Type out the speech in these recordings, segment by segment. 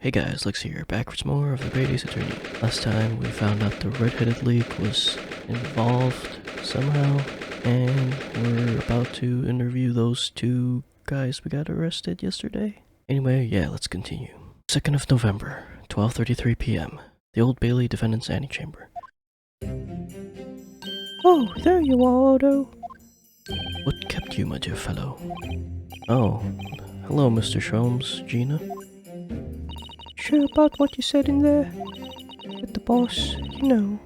Hey guys, Lex here, back with more of the Great Ace Attorney. Last time we found out the Red-Headed League was involved somehow, and we're about to interview those two guys we got arrested yesterday. Anyway, yeah, let's continue. 2nd of November, 12:33 p.m. The Old Bailey Defendants Antechamber. Oh, there you are, Otto. What kept you, my dear fellow? Oh, hello, Mr. Sholmes, Gina. Sure about what you said in there? With the boss, you know,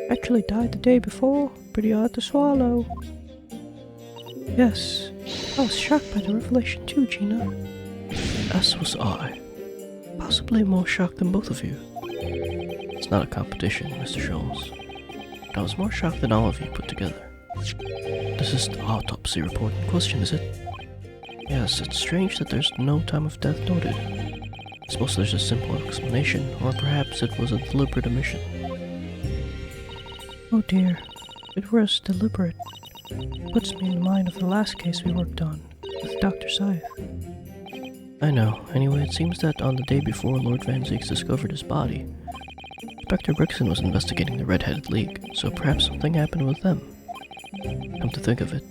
actually died the day before. Pretty hard to swallow. Yes, I was shocked by the revelation too, Gina. As was I. Possibly more shocked than both of you. It's not a competition, Mr. Sholmes. But I was more shocked than all of you put together. This is the autopsy report in question, is it? Yes, it's strange that there's no time of death noted. I suppose there's a simple explanation, or perhaps it was a deliberate omission. Oh dear, it was deliberate. Puts me in mind of the last case we worked on, with Dr. Scythe. I know. Anyway, it seems that on the day before Lord Van Zieks discovered his body, Inspector Gregson was investigating the Red-Headed League, so perhaps something happened with them. Come to think of it.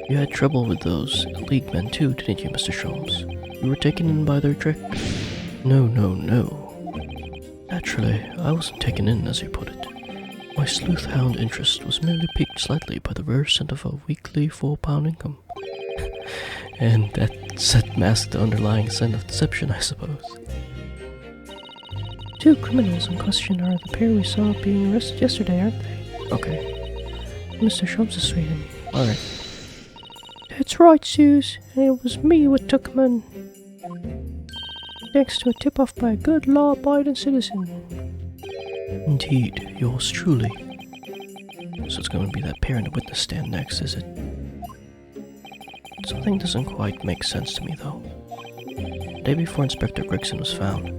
You had trouble with those League men too, didn't you, Mr. Sholmes? You were taken in by their trick? No. Naturally, I wasn't taken in, as you put it. My sleuth-hound interest was merely piqued slightly by the rare scent of a weekly 4-pound income. And that scent masked the underlying scent of deception, I suppose. Two criminals in question are the pair we saw being arrested yesterday, aren't they? Okay. Mr. Sholmes is reading. Alright. That's right, Suze, and it was me what took 'em in. Thanks to a tip-off by a good law-abiding citizen. Indeed, yours truly. So it's going to be that pair in the witness stand next, is it? Something doesn't quite make sense to me, though. The day before Inspector Gregson was found,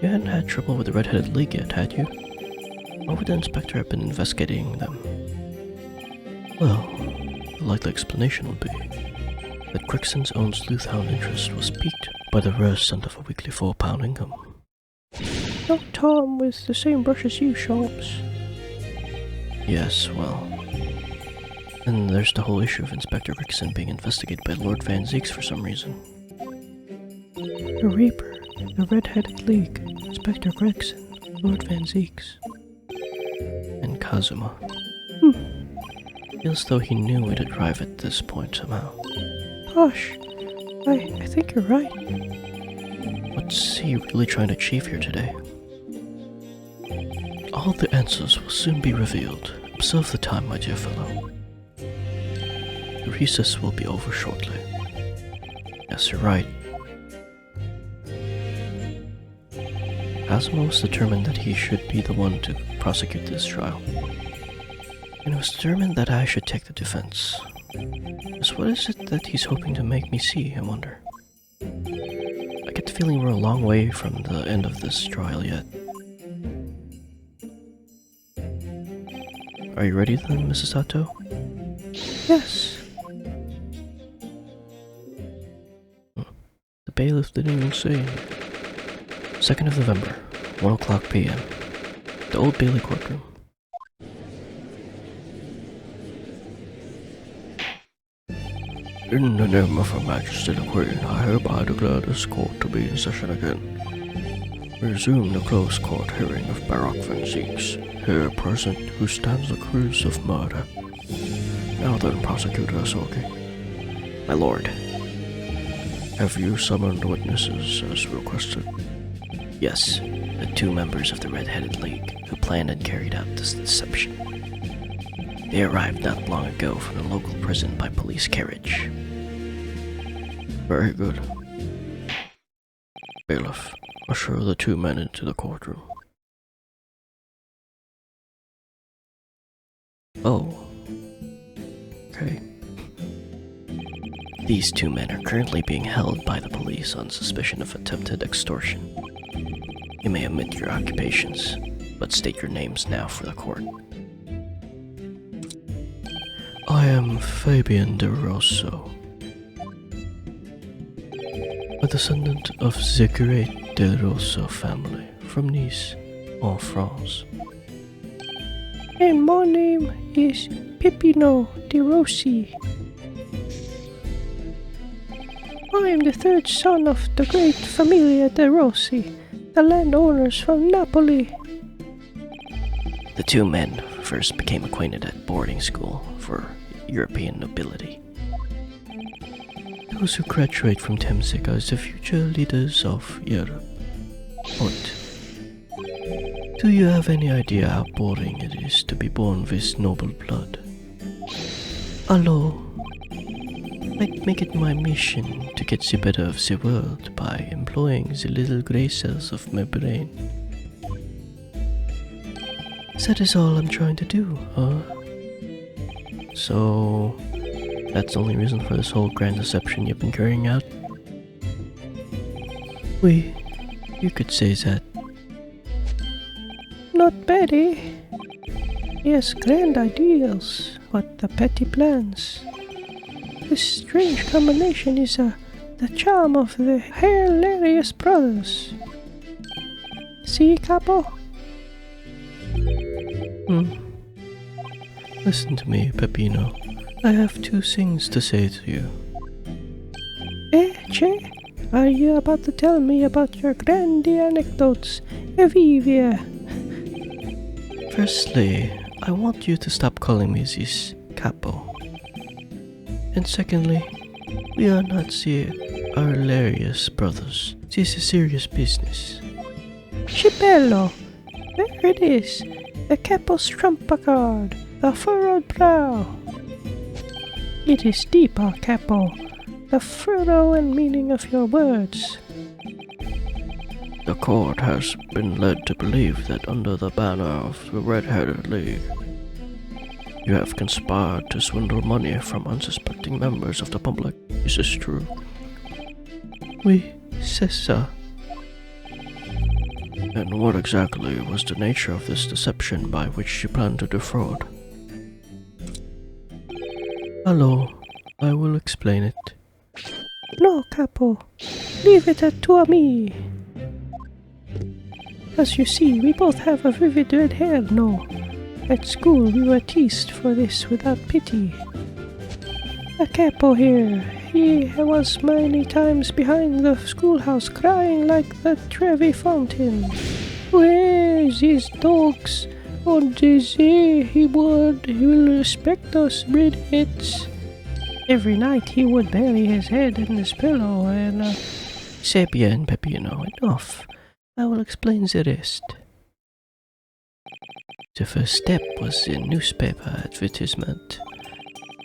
you hadn't had trouble with the Red-Headed League yet, had you? Or would the inspector have been investigating them? Well, the likely explanation would be that Gregson's own sleuth-hound interest was piqued by the rare scent of a weekly 4-pound income. Not Tom with the same brush as you, Sholmes. Yes, well... And there's the whole issue of Inspector Gregson being investigated by Lord Van Zieks for some reason. The Reaper, the Red-Headed League, Inspector Gregson, Lord Van Zieks. And Kazuma. Feels though he knew we'd arrive at this point somehow. Gosh, I think you're right. What's he really trying to achieve here today? All the answers will soon be revealed. Observe the time, my dear fellow. The recess will be over shortly. Yes, you're right. Kazuma was determined that he should be the one to prosecute this trial. And was determined that I should take the defense. So what is it that he's hoping to make me see, I wonder? I get the feeling we're a long way from the end of this trial yet. Are you ready then, Mrs. Sato? Yes. The bailiff didn't even say. 2nd of November, 1 o'clock p.m. The Old Bailey Courtroom. In the name of Her Majesty the Queen, I hereby declare this court to be in session again. Resume the closed court hearing of Baroque Van Zieks, here present, who stands accused of murder. Now then, Prosecutor Asogi. My lord. Have you summoned witnesses as requested? Yes, the 2 members of the Red-Headed League who planned and carried out this deception. They arrived not long ago from the local prison by police carriage. Very good. Bailiff, usher the 2 men into the courtroom. Oh. Okay. These 2 men are currently being held by the police on suspicion of attempted extortion. You may omit your occupations, but state your names now for the court. I am Fabian De Rosso. a descendant of the great De Rossi family from Nice, en France. And my name is Peppino De Rossi. I am the third son of the great Familia De Rossi, the landowners from Napoli. The two men first became acquainted at boarding school for European nobility. Those who graduate from Temsic are the future leaders of Europe. But do you have any idea how boring it is to be born with noble blood? Although, I'd make it my mission to get the better of the world by employing the little grey cells of my brain. That is all I'm trying to do, huh? So, that's the only reason for this whole grand deception you've been carrying out? You could say that. Not bad, eh? Yes, grand ideals, but the petty plans. This strange combination is the charm of the hilarious brothers. See, Capo? Listen to me, Peppino. I have two things to say to you. Che? Are you about to tell me about your grandy anecdotes? Evivia. Firstly, I want you to stop calling me this capo. And secondly, we are not the hilarious brothers. This is serious business. Chipello. There it is. The capo's trump card. The furrowed brow. It is deeper, Capo. The furrow and meaning of your words. The court has been led to believe that under the banner of the Red-Headed League, you have conspired to swindle money from unsuspecting members of the public. Is this true? Oui, c'est ça. And what exactly was the nature of this deception by which you plan to defraud? Hello, I will explain it. No, Capo. Leave it to me. As you see, we both have a vivid red hair now. At school, we were teased for this without pity. A Capo here. He was many times behind the schoolhouse crying like the Trevi fountain. Where these dogs? On the he will respect us redheads. Every night he would bury his head in his pillow and C'est bien, Peppino, enough. I will explain the rest. The first step was the newspaper advertisement.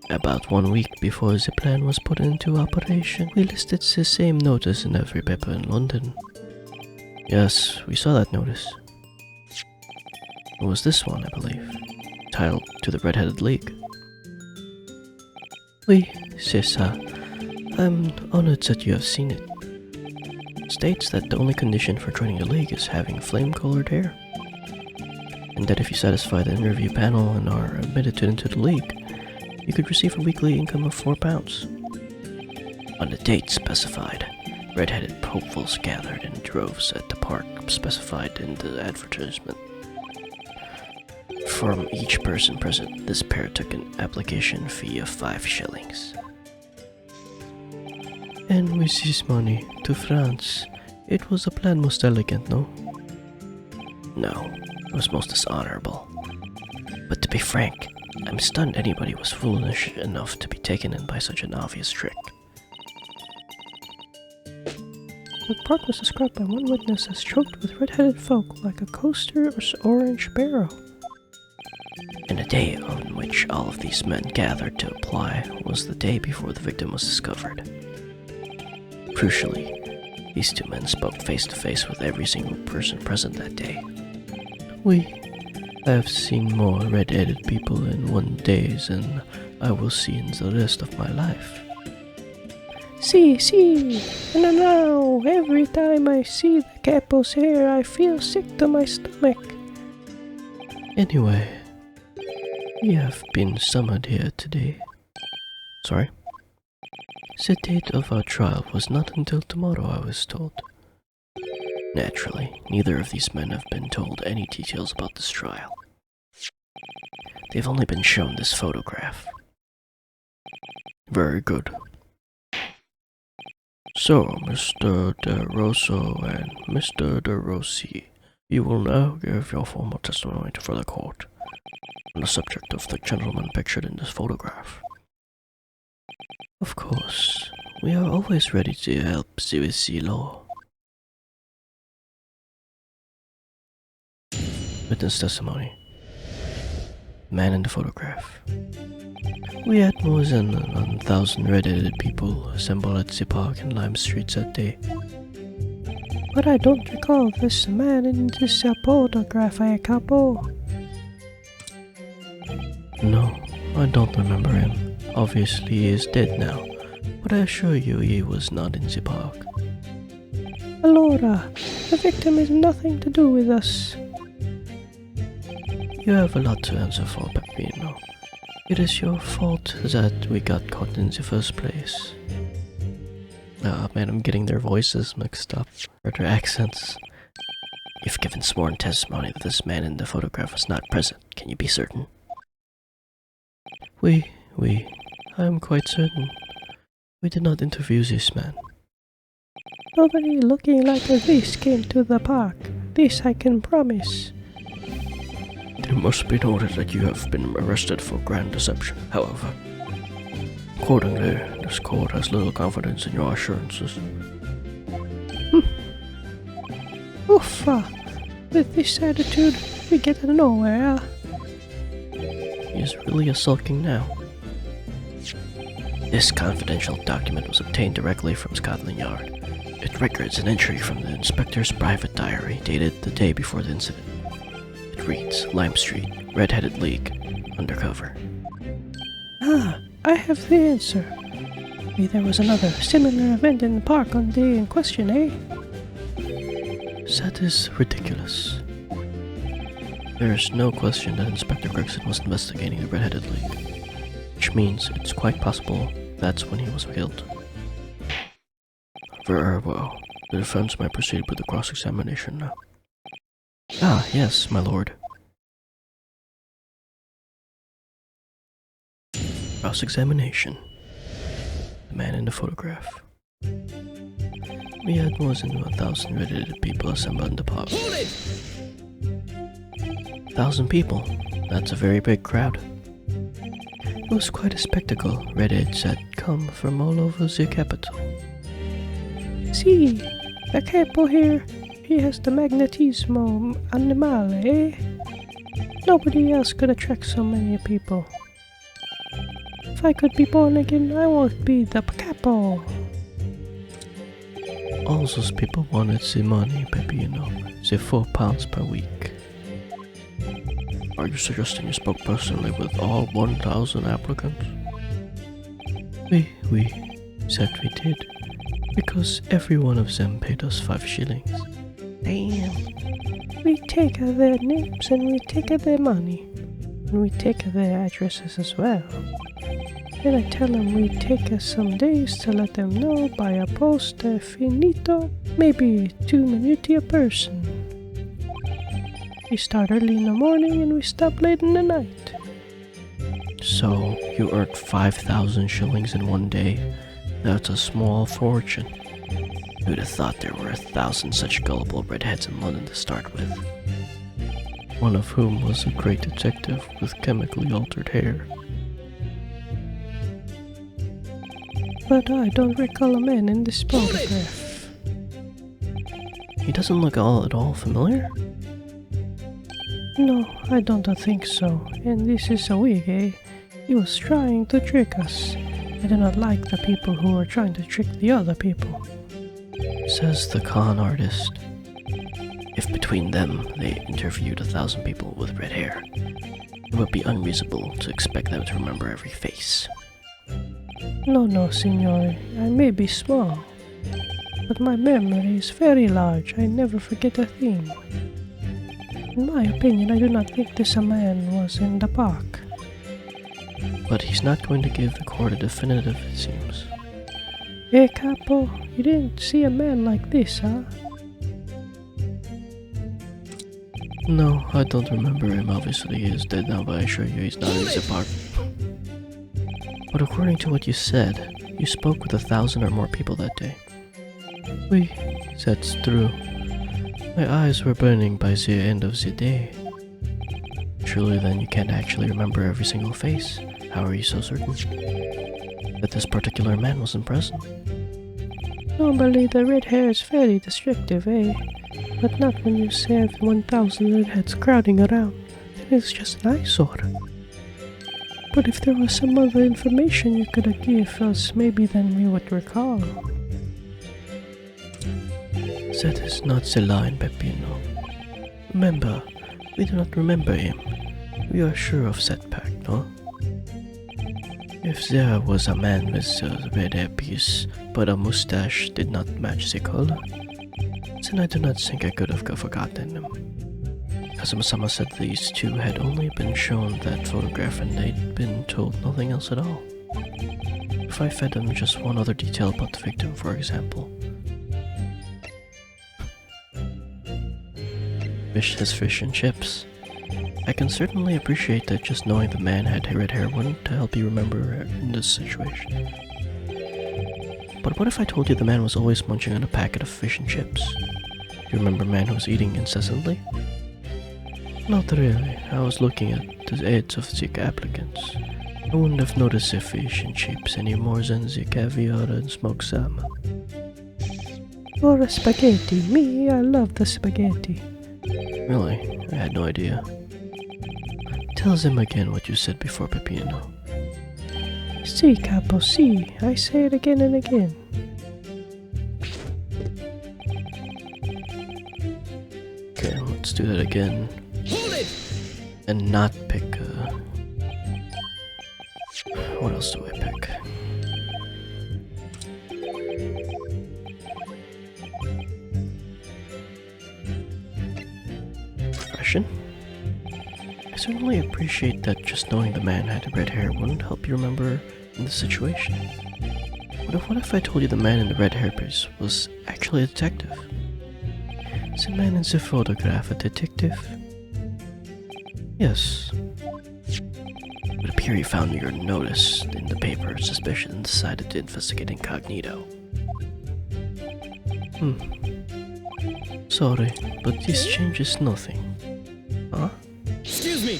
About 1 week before the plan was put into operation, we listed the same notice in every paper in London. Yes, we saw that notice. It was this one, I believe, titled To the Red-Headed League. Oui, c'est ça. I'm honored that you have seen it. It states that the only condition for joining the league is having flame-colored hair, and that if you satisfy the interview panel and are admitted into the league, you could receive a weekly income of £4. On the date specified, red-headed hopefuls gathered in droves at the park specified in the advertisement. From each person present, this pair took an application fee of 5 shillings. And with this money, to France, it was a plan most elegant, no? No, it was most dishonorable. But to be frank, I'm stunned anybody was foolish enough to be taken in by such an obvious trick. The park was described by one witness as choked with red-headed folk like a coaster or orange barrow. And the day on which all of these men gathered to apply was the day before the victim was discovered. Crucially, these two men spoke face to face with every single person present that day. I have seen more red-headed people in one day than I will see in the rest of my life. See, and now, every time I see the capo's hair, I feel sick to my stomach. Anyway, we have been summoned here today. Sorry? The date of our trial was not until tomorrow, I was told. Naturally, neither of these men have been told any details about this trial. They've only been shown this photograph. Very good. So, Mr. De Rousseau and Mr. De Rossi, you will now give your formal testimony for the court on the subject of the gentleman pictured in this photograph. Of course, we are always ready to help with the law. Witness testimony. Man in the photograph. We had more than 1,000 red-headed people assemble at the park in Lime Street that day. But I don't recall this man in this photograph, Capo. No, I don't remember him. Obviously he is dead now, but I assure you he was not in the park. Allora, the victim has nothing to do with us. You have a lot to answer for, Peppino. It is your fault that we got caught in the first place. Ah, man, I'm getting their voices mixed up, or their accents. You've given sworn testimony that this man in the photograph was not present. Can you be certain? I am quite certain. We did not interview this man. Nobody looking like this came to the park. This I can promise. It must be noted that you have been arrested for grand deception, however. Accordingly, this court has little confidence in your assurances. Uffa! With this attitude, we get nowhere. He is really sulking now. This confidential document was obtained directly from Scotland Yard. It records an entry from the inspector's private diary dated the day before the incident. It reads, Lime Street, Red-Headed League, undercover. Ah, I have the answer. Maybe there was another similar event in the park on the day in question, eh? That is ridiculous. There is no question that Inspector Gregson was investigating the Red-Headed League, which means it's quite possible that's when he was killed. Very well. The defense may proceed with the cross-examination now. Ah, yes, my lord. Cross-examination. The man in the photograph. We had more than 1,000 red-headed people assembled in the park. 1,000 people? That's a very big crowd. It was quite a spectacle. Redheads had come from all over the capital. See, the capo here, he has the magnetismo animale, eh? Nobody else could attract so many people. If I could be born again, I would be the capo. All those people wanted the money, Peppino, the £4 per week. Are you suggesting you spoke personally with all 1,000 applicants? We said we did, because every one of them paid us 5 shillings. Damn. We take their names and we take their money. And we take their addresses as well. And I tell them we take some days to let them know by a post finito, maybe 2 minuti a person. We start early in the morning and we stop late in the night. So, you earned 5,000 shillings in one day? That's a small fortune. Who'd have thought there were 1,000 such gullible redheads in London to start with? One of whom was a great detective with chemically altered hair. But I don't recall a man in this photograph. He doesn't look at all familiar? No, I don't think so. And this is a wig, eh? He was trying to trick us. I do not like the people who are trying to trick the other people. Says the con artist. If between them they interviewed 1,000 people with red hair, it would be unreasonable to expect them to remember every face. No, signore. I may be small, but my memory is very large. I never forget a thing. In my opinion, I do not think this man was in the park. But he's not going to give the court a definitive, it seems. Hey, Capo, you didn't see a man like this, huh? No, I don't remember him. Obviously, he is dead now, but I assure you he's not in the park. But according to what you said, you spoke with 1,000 or more people that day. Oui. That's true. My eyes were burning by the end of the day. Surely then you can't actually remember every single face. How are you so certain that this particular man wasn't present? Normally the red hair is very distractive, eh? But not when you have 1,000 redheads crowding around. Then it's just an eyesore. But if there was some other information you could give us, maybe then we would recall. That is not the line, Peppino. Remember, we do not remember him. We are sure of that fact, no? If there was a man with a red hairpiece, but a mustache did not match the color, then I do not think I could have forgotten him. Kazuma-sama said these two had only been shown that photograph and they'd been told nothing else at all. If I fed them just one other detail about the victim, for example. Fish has fish and chips. I can certainly appreciate that just knowing the man had red hair wouldn't help you remember in this situation. But what if I told you the man was always munching on a packet of fish and chips? Do you remember a man who was eating incessantly? Not really. I was looking at the heads of the applicants. I wouldn't have noticed the fish and chips any more than the caviar and smoked salmon. Or a spaghetti. Me, I love the spaghetti. Really? I had no idea. Tell them again what you said before, Peppino. Si, Capo, si. I say it again and again. Okay, let's do that again. Hold it! And not pick what else do I pick? Profession? I certainly appreciate that just knowing the man had red hair wouldn't help you remember in the situation. What if I told you the man in the red hairpiece was actually a detective? Is the man in the photograph a detective? Yes. It would appear he found your notice in the paper, suspicious, and decided to investigate incognito. Sorry, but this changes nothing. Huh? Excuse me!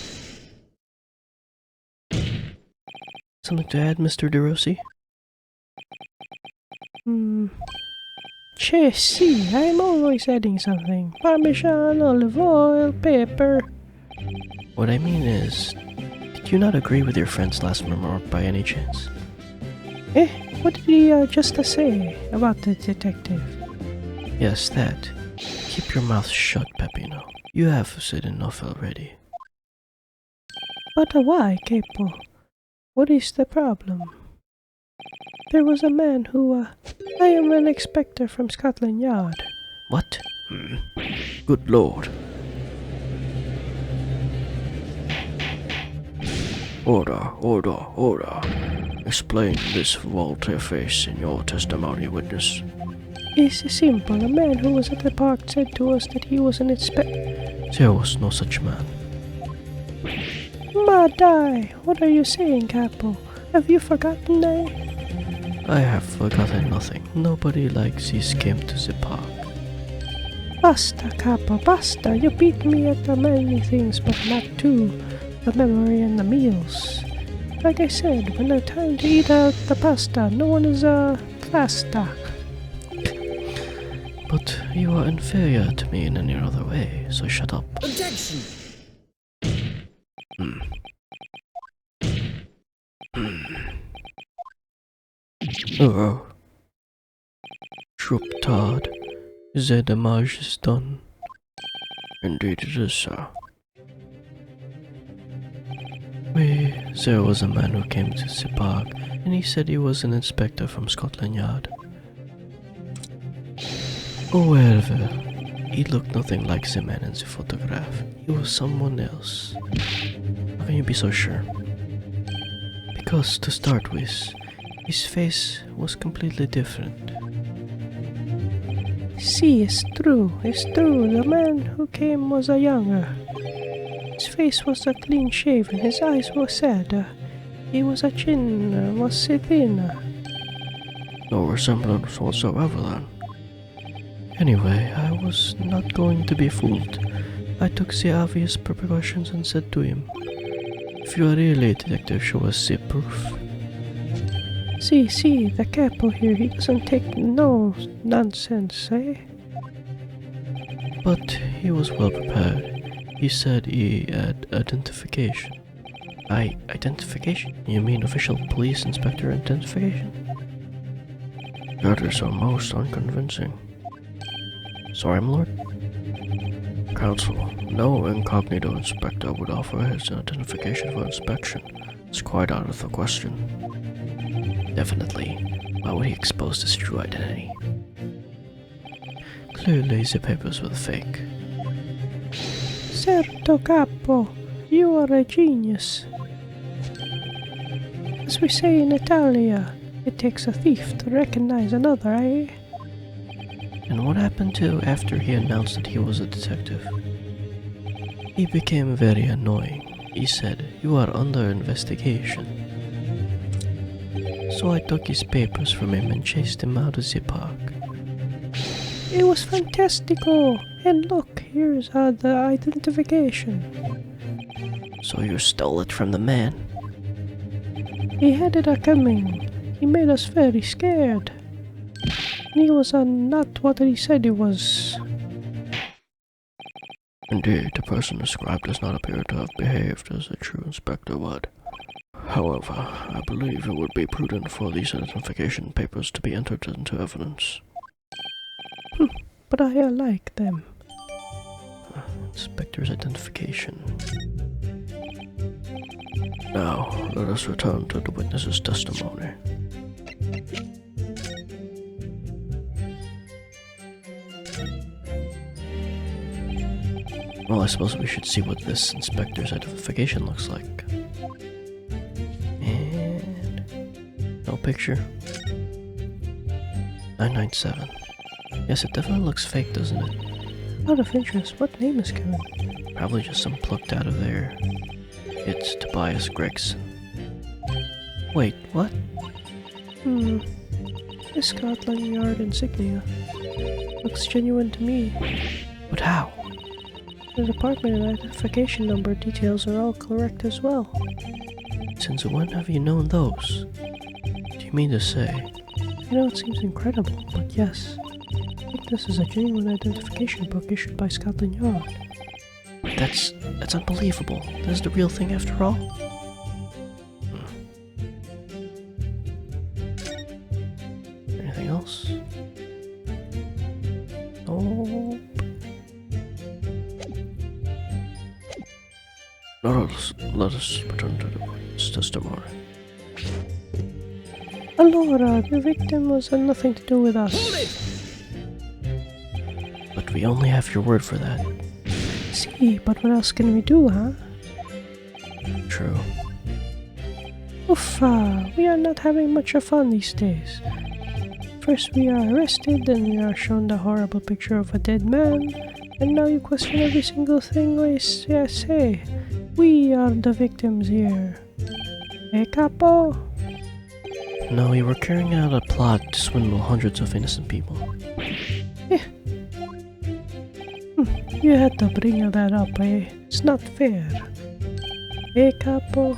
Something to add, Mr. De Rossi? Che, si, I'm always adding something. Parmesan, olive oil, pepper. What I mean is, did you not agree with your friend's last remark by any chance? What did he just say about the detective? Yes, that. Keep your mouth shut, Peppino. You have said enough already. But why, Capo? What is the problem? There was a man who, I am an inspector from Scotland Yard. What? Good lord. Order, order, order. Explain this volte-face in your testimony, witness. It's simple. A man who was at the park said to us that he was an inspector. There was no such man. Madai, what are you saying, Capo? Have you forgotten, I have forgotten nothing. Nobody like this came to the park. Basta, Capo, basta. You beat me at the many things, but not to the memory and the meals. Like I said, when it's time to eat out the pasta, no one is pasta. But you are inferior to me in any other way, so shut up. Objection! Oh. Troop Todd, the damage is done. Indeed it is, sir. There was a man who came to the park, and he said he was an inspector from Scotland Yard. However, he looked nothing like the man in the photograph. He was someone else. How can you be so sure? Because, to start with, His face was completely different. See, it's true. The man who came was a younger. His face was a clean shaven, his eyes were sad. He was a chin, was thin. No resemblance whatsoever then. Anyway, I was not going to be fooled. I took the obvious precautions and said to him, "If you are really a detective, show us the proof." See, the capo here, he doesn't take no nonsense, eh? But he was well prepared. He said he had identification. Identification? You mean official police inspector identification? The others are most unconvincing. Sorry, my lord? Counsel, no incognito inspector would offer his identification for inspection. It's quite out of the question. Definitely. Why would he expose his true identity? Clearly the papers were fake. Certo, capo. You are a genius. As we say in Italia, it takes a thief to recognize another, eh? And what happened to after he announced that he was a detective? He became very annoying. He said, "You are under investigation." So I took his papers from him and chased him out of the park. It was fantastico! And look, here's the identification. So you stole it from the man? He had it coming. He made us very scared. He was not what he said he was. Indeed, the person described does not appear to have behaved as a true inspector would. However, I believe it would be prudent for these identification papers to be entered into evidence. But I like them. Inspector's identification. Now, let us return to the witness's testimony. Well, I suppose we should see what this inspector's identification looks like. And no picture. 997. Yes, it definitely looks fake, doesn't it? Out of interest, what name is Kevin? Probably just some plucked out of there. It's Tobias Gregson. Wait, what? The Scotland Yard insignia. Looks genuine to me. But how? The department and identification number details are all correct as well. Since when have you known those? Do you mean to say? I know it seems incredible, but yes. I think this is a genuine identification book issued by Scotland Yard. That's unbelievable. This is the real thing after all? Anything else? Nope. Let us return to the witness testimony. Allora, the victim was nothing to do with us. But we only have your word for that. See, but what else can we do, huh? True. Uffa, we are not having much of fun these days. First we are arrested, then we are shown the horrible picture of a dead man, and now you question every single thing I say. We are the victims here. Eh, capo? No, we were carrying out a plot to swindle hundreds of innocent people. You had to bring that up, eh? It's not fair. Eh, capo?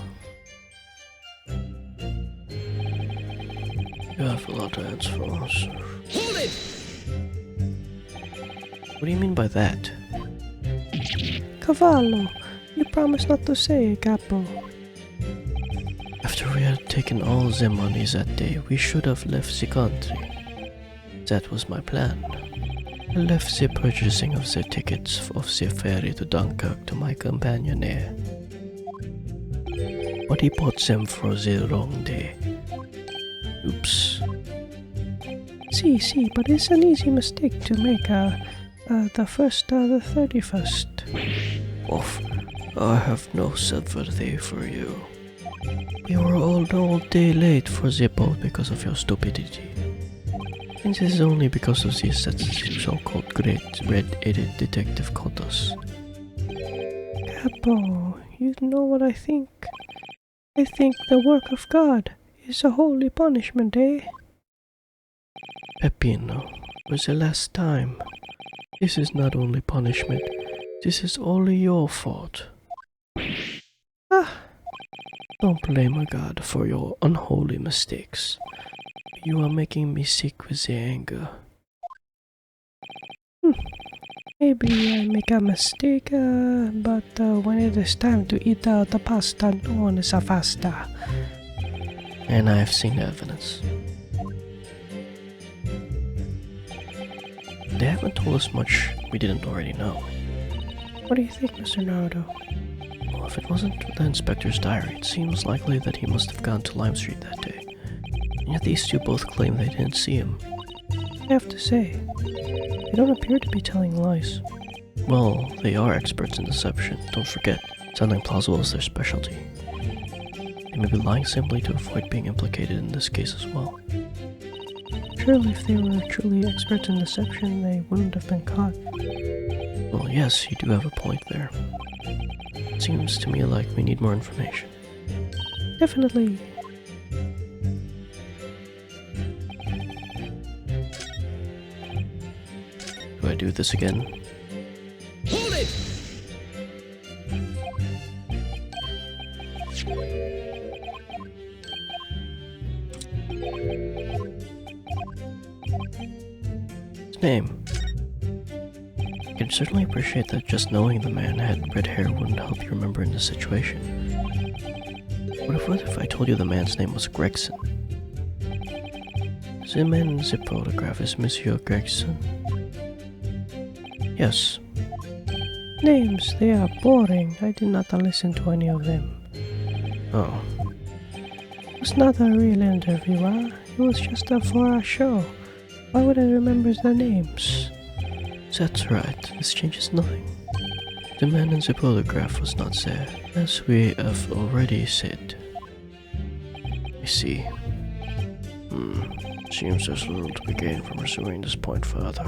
You have a lot to answer for us. Hold it! What do you mean by that? Cavallo, you promised not to say, capo. After we had taken all the monies that day, we should have left the country. That was my plan. I left the purchasing of the tickets of the ferry to Dunkirk to my companion there. But he bought them for the wrong day. Oops. See, but it's an easy mistake to make, the 31st. Oof, I have no sympathy for you. We were all day late for the boat because of your stupidity. And this is only because of this that the so-called great red-headed detective caught us. Capo, you know what I think? I think the work of God is a holy punishment, eh? Peppino, for the last time. This is not only punishment, this is only your fault. Ah, Don't blame God for your unholy mistakes. You are making me sick with the anger. maybe I make a mistake, but when it is time to eat the pasta, no one is a fasta. And I have seen the evidence. They haven't told us much we didn't already know. What do you think, Mr. Naruto? Well, if it wasn't the inspector's diary, it seems likely that he must have gone to Lime Street that day. And yet these two both claim they didn't see him. I have to say, they don't appear to be telling lies. Well, they are experts in deception, don't forget. Sounding plausible is their specialty. They may be lying simply to avoid being implicated in this case as well. Surely if they were truly experts in deception, they wouldn't have been caught. Well, yes, you do have a point there. It seems to me like we need more information. Definitely. Do I do this again? Hold it! His name. I can certainly appreciate that just knowing the man had red hair wouldn't help you remember in this situation. What if I told you the man's name was Gregson? The man in the photograph is Monsieur Gregson. Yes. Names, they are boring. I did not listen to any of them. Oh. It was not a real interview, huh? It was just for our show. Why would I remember the names? That's right. This changes nothing. The man in the photograph was not there, as we have already said. I see. Seems there's little to be gained from pursuing this point further.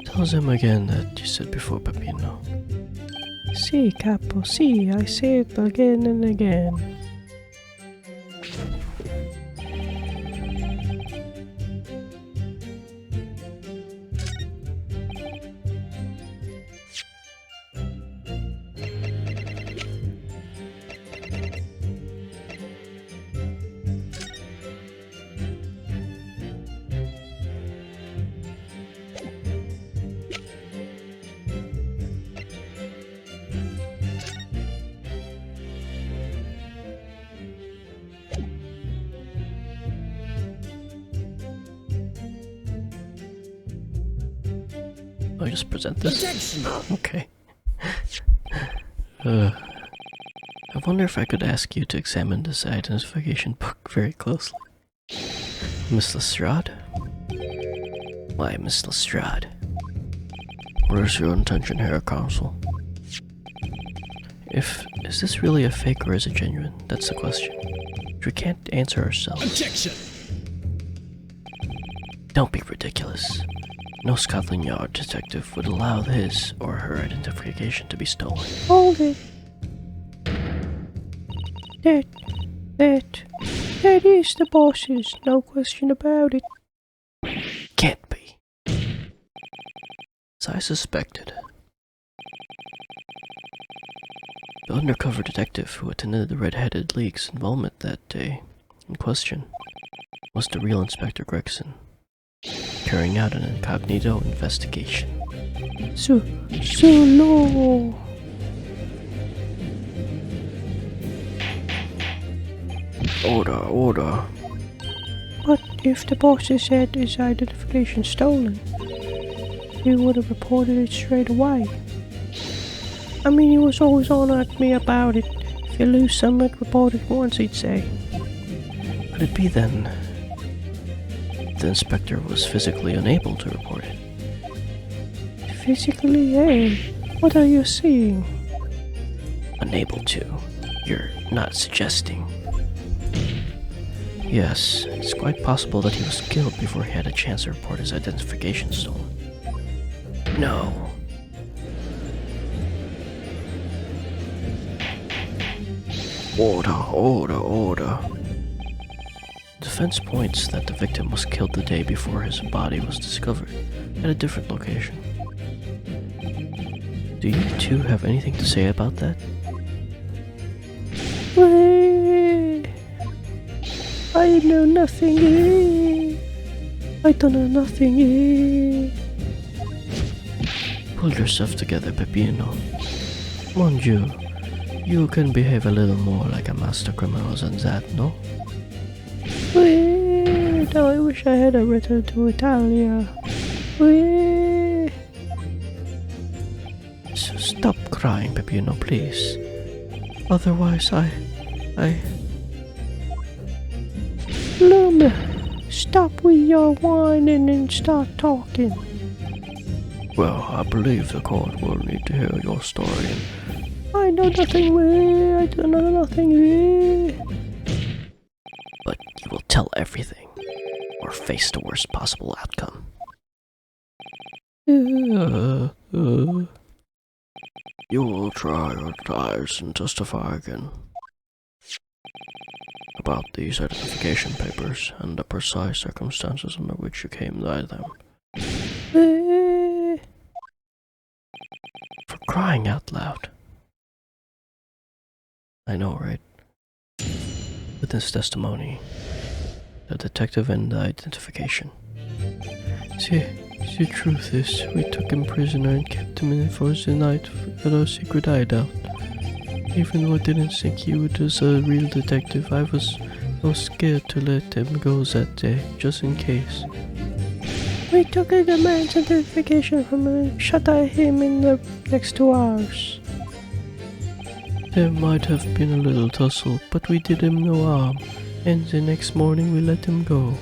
Tell them again that you said before, Peppino. Si, Capo, si, I say it again and again. I just present this? Objection! Okay. I wonder if I could ask you to examine this identification book very closely. Miss Lestrade? Why, Miss Lestrade? What is your intention here, Counsel? Is this really a fake or is it genuine? That's the question. We can't answer ourselves. Objection! Don't be ridiculous. No Scotland Yard detective would allow his or her identification to be stolen. Hold it. That is the boss's, no question about it. Can't be. As I suspected. The undercover detective who attended the Red-Headed League's involvement that day in question was the real Inspector Gregson, carrying out an incognito investigation. So low. Order. But if the boss had his identification stolen, he would have reported it straight away. I mean, he was always on at me about it. If you lose something, report it once, he'd say. Could it be then the inspector was physically unable to report it? Physically, eh? What are you seeing? Unable to. You're not suggesting. Yes, it's quite possible that he was killed before he had a chance to report his identification stolen. No. Order. Defense points that the victim was killed the day before his body was discovered, at a different location. Do you two have anything to say about that? Wait. I know nothing. I don't know nothing. Pull yourself together, Peppino. Mon Dieu, you can behave a little more like a master criminal than that, no? Wait. Now I wish I had a return to Italia. Wait. So stop crying, Peppino, please. Otherwise, I... Luna, stop with your whining and start talking. Well, I believe the court will need to hear your story. I know nothing, way. I don't know nothing, way. But you will tell everything, or face the worst possible outcome. You will try your ties and testify again about these identification papers and the precise circumstances under which you came by them. For crying out loud. I know, right? Witness testimony, the detective and the identification. The truth is, we took him prisoner and kept him in for the night at our secret hideout. Even though I didn't think he was a real detective, I was so scared to let him go that day, just in case. We took the man's identification from him and shot at him in the next 2 hours. There might have been a little tussle, but we did him no harm, and the next morning we let him go.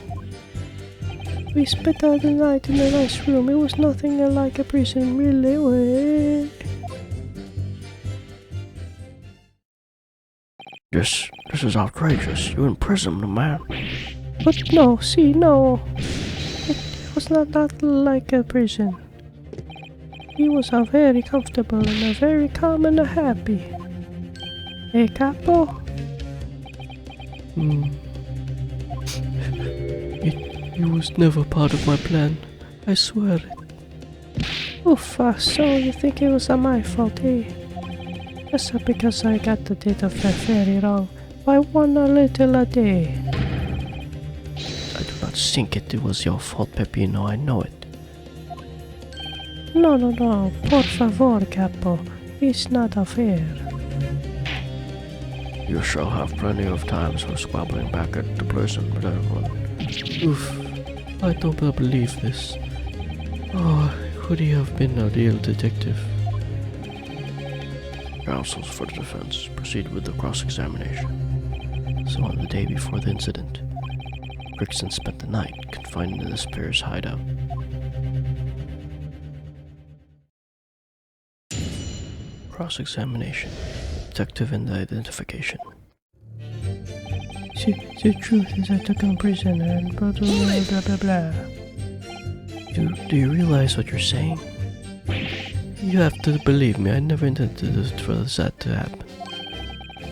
We spent the night in a nice room. It was nothing like a prison, really. This is outrageous. You imprisoned the man. But no. It was not like a prison. He was very comfortable and very calm and happy. Capo? It was never part of my plan. I swear it. Uffa, so you think it was my fault, eh? Just because I got the date of the ferry wrong by one little a day. I do not think it was your fault, Peppino, I know it. No, por favor, Capo. It's not fair. You shall have plenty of times for squabbling back at the prison with everyone. Oof, I don't believe this. Oh, could he have been a real detective? Counsels for the defense proceed with the cross-examination. So on the day before the incident, Rickson spent the night confined in the Spears hideout. Cross-examination. Detective and the identification. The truth is I took him prisoner and blah blah blah. Do you realize what you're saying? You have to believe me, I never intended for that to happen.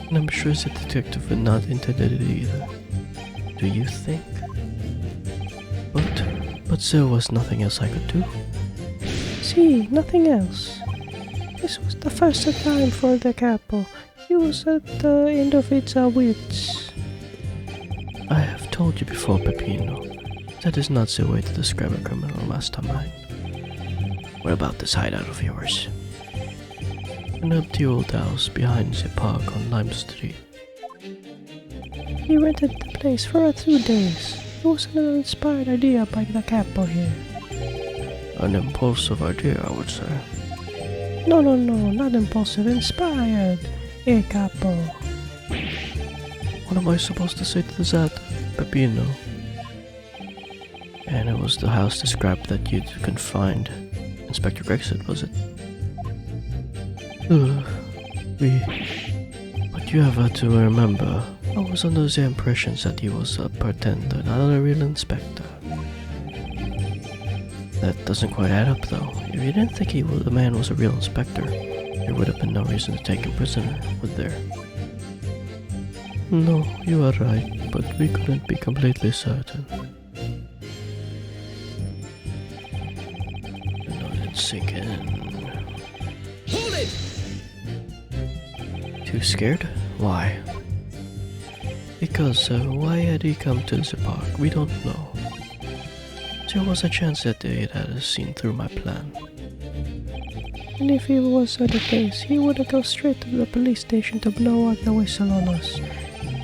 And I'm sure the detective would not intended it either. Do you think? But there was nothing else I could do. See, nothing else. This was the first time for the capo. He was at the end of its wits. I have told you before, Peppino. That is not the way to describe a criminal mastermind. What about this hideout of yours? An empty old house behind the park on Lime Street. He rented the place for 2 days. It was an inspired idea by the capo here. An impulsive idea, I would say. No, not impulsive, inspired. Capo. What am I supposed to say to that, Peppino? And it was the house described that you'd confined Inspector Grexit, was it? But you have to remember, I was under the impression that he was a pretender, not a real inspector. That doesn't quite add up, though. If you didn't think the man was a real inspector, there would have been no reason to take him prisoner, would there? No, you are right, but we couldn't be completely certain. Let it sink in. Hold it! Too scared? Why? Because why had he come to the park? We don't know. There was a chance that they had seen through my plan. And if it was the case, he would go straight to the police station to blow out the whistle on us.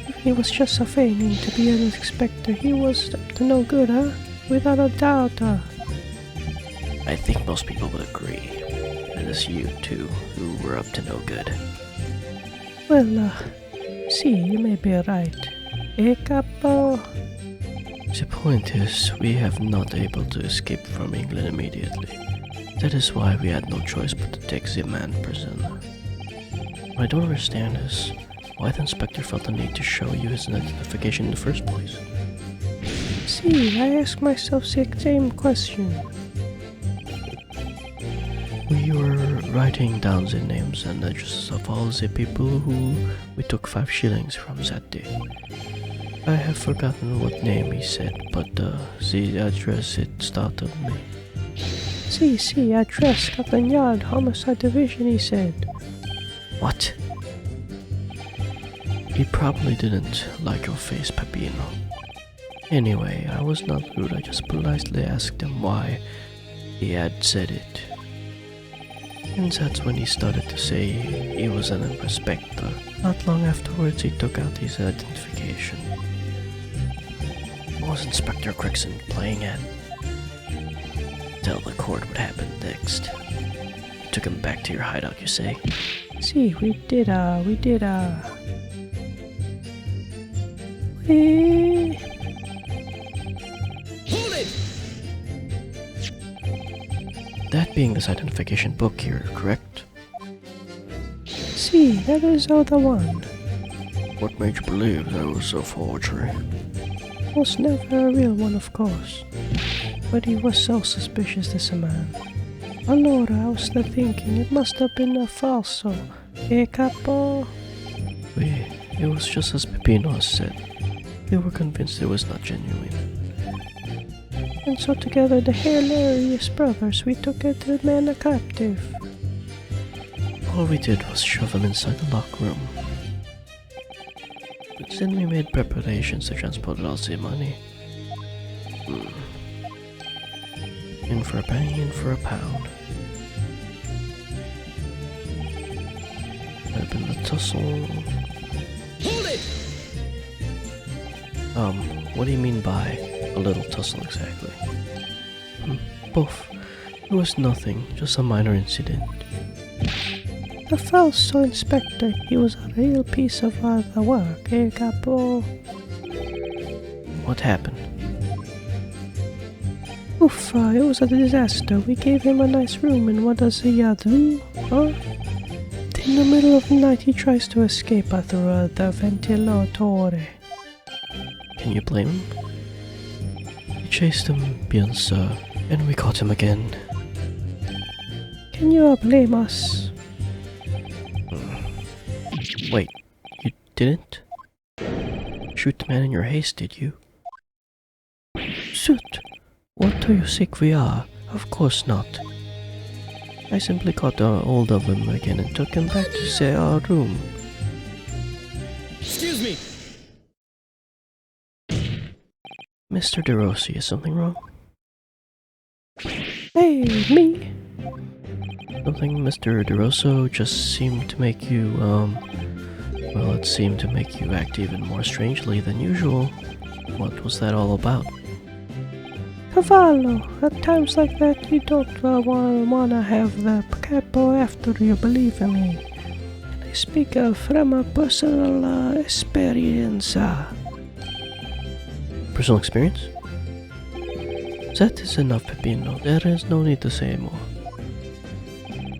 If he was just a feigning to be an inspector, he was up to no good, huh? Without a doubt, I think most people would agree. It is you two who were up to no good. Well, see, you may be right. Capo? The point is, we have not able to escape from England immediately. That is why we had no choice but to take the man prisoner. What I don't understand is why the inspector felt the need to show you his identification in the first place. See, I ask myself the same question. We were writing down the names and addresses of all the people who we took 5 shillings from that day. I have forgotten what name he said, but the address it startled me. See, address Scotland Yard, Homicide Division, he said. What? He probably didn't like your face, Peppino. Anyway, I was not rude, I just politely asked him why he had said it. And that's when he started to say he was an inspector. Not long afterwards, he took out his identification. Was Inspector Crickson playing at? Tell the court what happened next. You took him back to your hideout, you say? See, we did. Hold it! That being this identification book here, correct? See, that is the one. What made you believe that was a forgery? Was never a real one, of course. But he was so suspicious, this man. Allora, I was still thinking it must have been a falso. Capo? It was just as Peppino said. They were convinced it was not genuine. And so together, the hilarious brothers, we took the man a captive. All we did was shove him inside the lock room. Then we made preparations to transport all the money. In for a penny, in for a pound. Open the tussle. Hold it! What do you mean by a little tussle exactly? Both. It was nothing, just a minor incident. The falso inspector, he was a real piece of the work, Capo? What happened? Oof, it was a disaster. We gave him a nice room, and what does he do? Huh? In the middle of the night, he tries to escape through the ventilatore. Can you blame him? We chased him, bien sir, and we caught him again. Can you blame us? Wait, you didn't? Shoot the man in your haste, did you? Shoot! What do you think we are? Of course not. I simply got hold of him again and took him back to our room. Excuse me! Mr. De Rossi, is something wrong? Hey, me? Something Mr. De Rossi just seemed to make you, well, it seemed to make you act even more strangely than usual. What was that all about? Cavallo, at times like that you don't wanna have the capo after you, believe me. And I speak from a personal experience. Personal experience? That is enough, Peppino. There is no need to say more.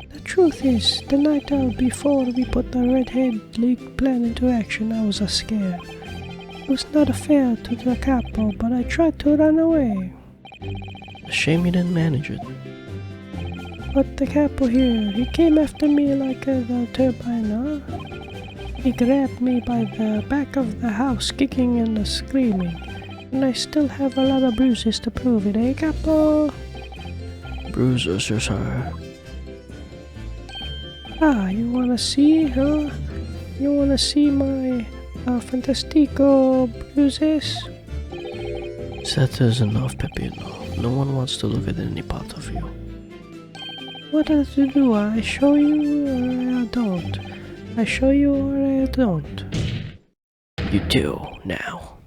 That truth is, the night out before we put the Redhead League plan into action, I was scared. It was not fair to the capo, but I tried to run away. A shame you didn't manage it. But the capo here, he came after me like the turbine, huh? He grabbed me by the back of the house, kicking and screaming. And I still have a lot of bruises to prove it, eh, capo? Bruises, yes, sir. Ah, you wanna see, huh? You wanna see my fantastico bruises? That is enough, Peppino. No one wants to look at any part of you. What does it do? I show you or I don't? I show you or I don't? You do, now.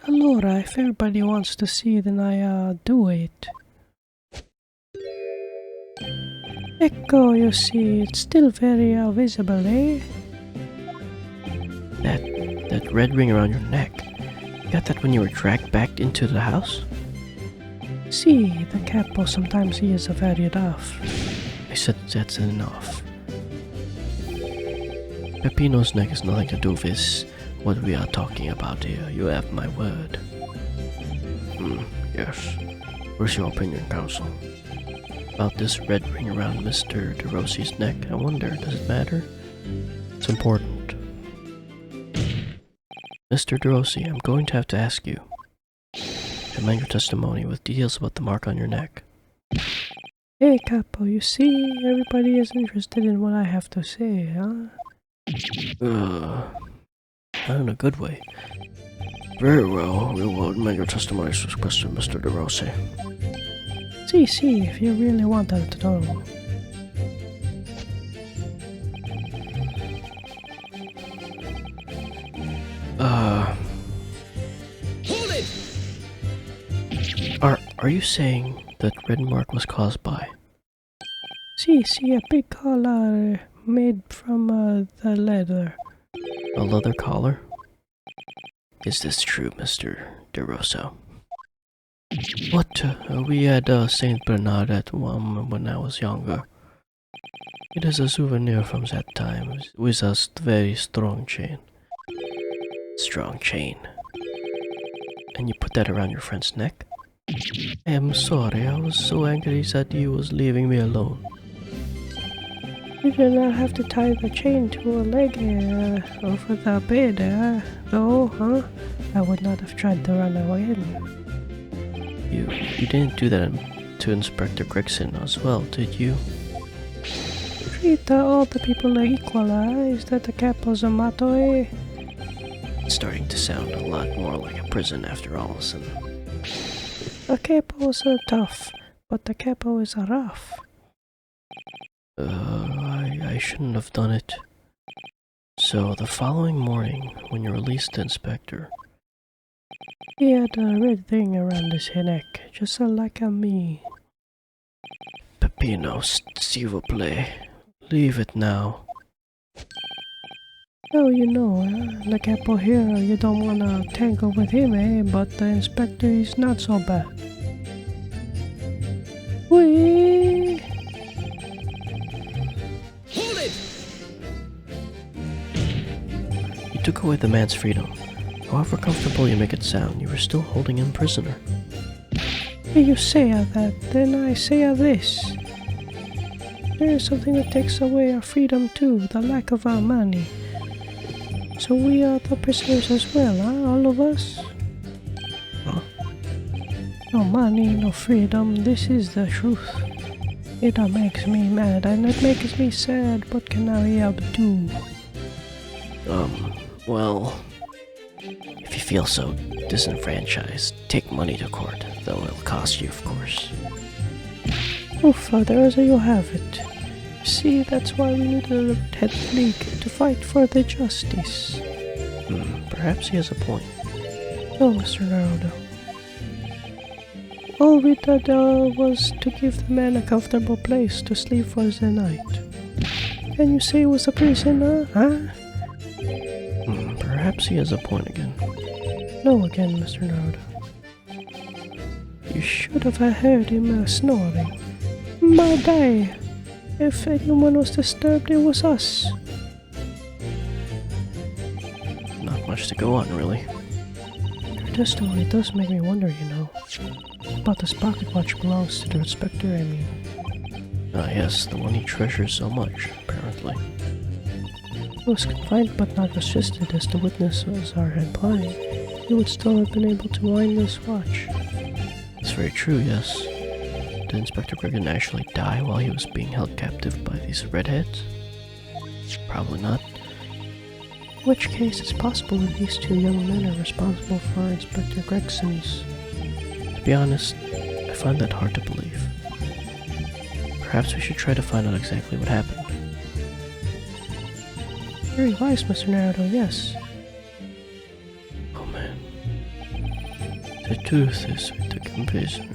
Allora, if everybody wants to see, then I do it. Ecco, you see, it's still very visible, eh? That red ring around your neck. You got that when you were dragged back into the house? See, the capo sometimes he is very rough. I said that's enough. Peppino's neck has nothing to do with what we are talking about here. You have my word. Yes. Where's your opinion, counsel? About this red ring around Mr. De Rossi's neck, I wonder, does it matter? It's important. Mr. De Rossi, I'm going to have to ask you. Amend your testimony with details about the mark on your neck. Hey, capo, you see, everybody is interested in what I have to say, huh? Not in a good way. Very well, we will amend your testimony as requested, Mr. De Rossi. See, if you really wanted to know. Hold it! Are you saying that red mark was caused by? See, a big collar made from the leather. A leather collar? Is this true, Mr. De Rosso? What? We had Saint Bernard when I was younger. It is a souvenir from that time, with a very strong chain. Strong chain. And you put that around your friend's neck? I am sorry, I was so angry that he was leaving me alone. You did not have to tie the chain to a leg over the bed, though, huh? I would not have tried to run away. You didn't do that to Inspector Gregson as well, did you? Treat all the people equal, is that the capo's motto, eh? It's starting to sound a lot more like a prison after all, son. The capo is tough, but the capo is rough. I shouldn't have done it. So, the following morning, when you released the inspector... He had a red thing around his neck, just like me. Peppino, s'il vous plaît. Leave it now. Oh, you know, the capo here, you don't wanna tangle with him, eh? But the inspector is not so bad. Whee! Hold it! You took away the man's freedom. However comfortable you make it sound, you were still holding him prisoner. You say that, then I say this. There is something that takes away our freedom too, the lack of our money. So we are the prisoners as well, huh? All of us? Huh? No money, no freedom, this is the truth. It makes me mad and it makes me sad. What can I do? Well... If you feel so disenfranchised, take money to court, though it'll cost you, of course. Oh, Father, so you have it. See, that's why we need a head league to fight for the justice. Perhaps he has a point. No, Mr. Naruto. All we did was to give the man a comfortable place to sleep for the night. And you say it was a prison, huh? Perhaps he has a point again. No again, Mr. Naruto. You should have heard him snoring. My day! If anyone was disturbed, it was us. Not much to go on, really. Your testimony does make me wonder, you know. But this pocket watch belongs to the inspector, I mean. Ah, yes, the one he treasures so much, apparently. It was confined but not resisted, as the witnesses are implying. He would still have been able to wind this watch. It's very true, yes. Did Inspector Brigham actually die while he was being held captive by these redheads? Probably not. In which case, it's possible that these two young men are responsible for Inspector Gregson's. To be honest, I find that hard to believe. Perhaps we should try to find out exactly what happened. Very wise, Mr. Naruto, yes. Oh man. The truth is with the commissioner.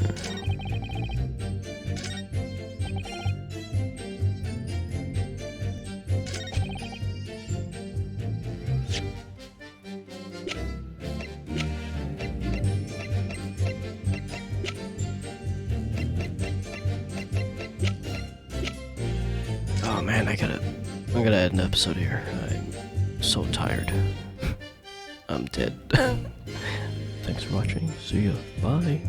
Oh man, I'm gonna end the episode here. I'm so tired. I'm dead. Thanks for watching. See ya. Bye.